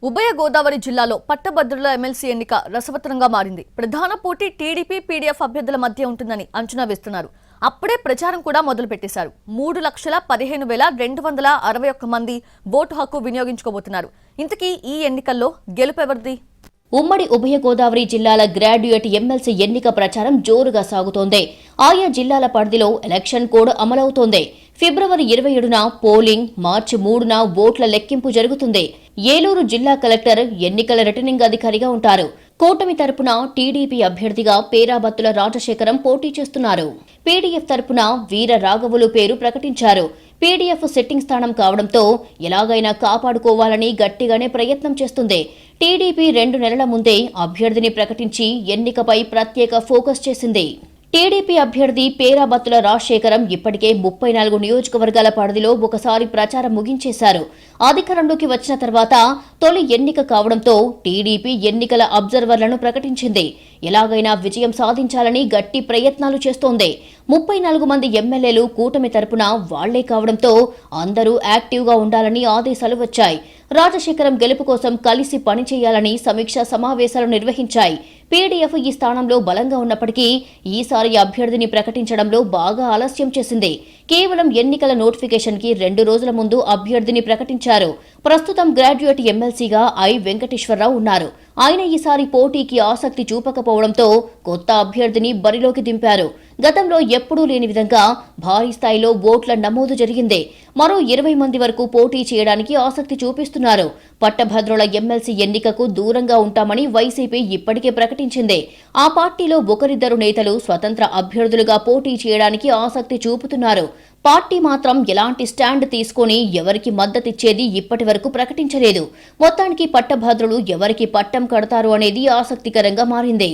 ఉభయ గోదావరి జిల్లాలో పట్టభద్రుల ఎమ్మెల్సీ ఎన్నిక రసవత్తరంగా మారింది. ప్రధాన పోటీ టీడీపీ పీడీఎఫ్ అభ్యర్థుల మధ్య ఉంటుందని అంచనా వేస్తున్నారు. అప్పుడే ప్రచారం కూడా మొదలుపెట్టేశారు. 3,15,261 మంది ఓటు హక్కు వినియోగించుకోబోతున్నారు. ఇంతకీ ఈ ఎన్నికల్లో గెలుపెవరిది? ఉమ్మడి ఉభయ గోదావరి జిల్లాల గ్రాడ్యుయేట్ ఎమ్మెల్సీ ఎన్నిక ప్రచారం జోరుగా సాగుతోంది. ఆయా జిల్లాల పరిధిలో ఎలక్షన్ కోడ్ అమలవుతోంది. ఫిబ్రవరి 27న పోలింగ్, మార్చి 3న ఓట్ల లెక్కింపు జరుగుతుంది. ఏలూరు జిల్లా కలెక్టర్ ఎన్నికల రిటర్నింగ్ అధికారిగా ఉంటారు. కూటమి తరపున టీడీపీ అభ్యర్థిగా పేరాబత్తుల రాజశేఖరం పోటీ చేస్తున్నారు. పీడీఎఫ్ తరపున వీర రాఘవులు పేరు ప్రకటించారు. పీడీఎఫ్ సెట్టింగ్ స్థానం కావడంతో ఎలాగైనా కాపాడుకోవాలని గట్టిగానే ప్రయత్నం చేస్తుంది. టీడీపీ 2 నెలల ముందే అభ్యర్థిని ప్రకటించి ఎన్నికపై ప్రత్యేక ఫోకస్ చేసింది. టీడీపీ అభ్యర్థి పేరాబత్తుల రాజశేఖరం ఇప్పటికే 34 నియోజకవర్గాల పరిధిలో ఒకసారి ప్రచారం ముగించేశారు. అధికారంలోకి వచ్చిన తర్వాత తొలి ఎన్నిక కావడంతో టీడీపీ ఎన్నికల అబ్జర్వర్లను ప్రకటించింది. ఎలాగైనా విజయం సాధించాలని గట్టి ప్రయత్నాలు చేస్తోంది. 34 మంది ఎమ్మెల్యేలు కూటమి తరపున వాళ్లే కావడంతో అందరూ యాక్టివ్గా ఉండాలని ఆదేశాలు వచ్చాయి. రాజశేఖరం గెలుపు కోసం కలిసి పనిచేయాలని సమీక్షా సమావేశాలు నిర్వహించాయి. పీడీఎఫ్ ఈ స్థానంలో బలంగా ఉన్నప్పటికీ ఈసారి అభ్యర్థిని ప్రకటించడంలో బాగా ఆలస్యం చేసింది. కేవలం ఎన్నికల నోటిఫికేషన్ కి 2 రోజుల ముందు అభ్యర్థిని ప్రకటించారు. ప్రస్తుతం గ్రాడ్యుయేట్ ఎమ్మెల్సీగా ఐ వెంకటేశ్వరరావు ఉన్నారు. ఆయన ఈసారి పోటీకి ఆసక్తి చూపకపోవడంతో కొత్త అభ్యర్థిని బరిలోకి దింపారు. గతంలో ఎప్పుడూ లేని విధంగా భారీ స్థాయిలో ఓట్ల నమోదు జరిగింది. మరో 20 మంది వరకు పోటీ చేయడానికి ఆసక్తి చూపిస్తున్నారు. పట్టభద్రుల ఎమ్మెల్సీ ఎన్నికకు దూరంగా ఉంటామని వైసీపీ ఇప్పటికే ప్రకటించింది. ఆ పార్టీలో ఒకరిద్దరు నేతలు స్వతంత్ర అభ్యర్థులుగా పోటీ చేయడానికి ఆసక్తి చూపుతున్నారు. పార్టీ మాత్రం ఎలాంటి స్టాండ్ తీసుకుని ఎవరికి మద్దతిచ్చేది ఇప్పటి వరకు ప్రకటించలేదు. మొత్తానికి పట్టభద్రులు ఎవరికి పట్టం కడతారు అనేది ఆసక్తికరంగా మారింది.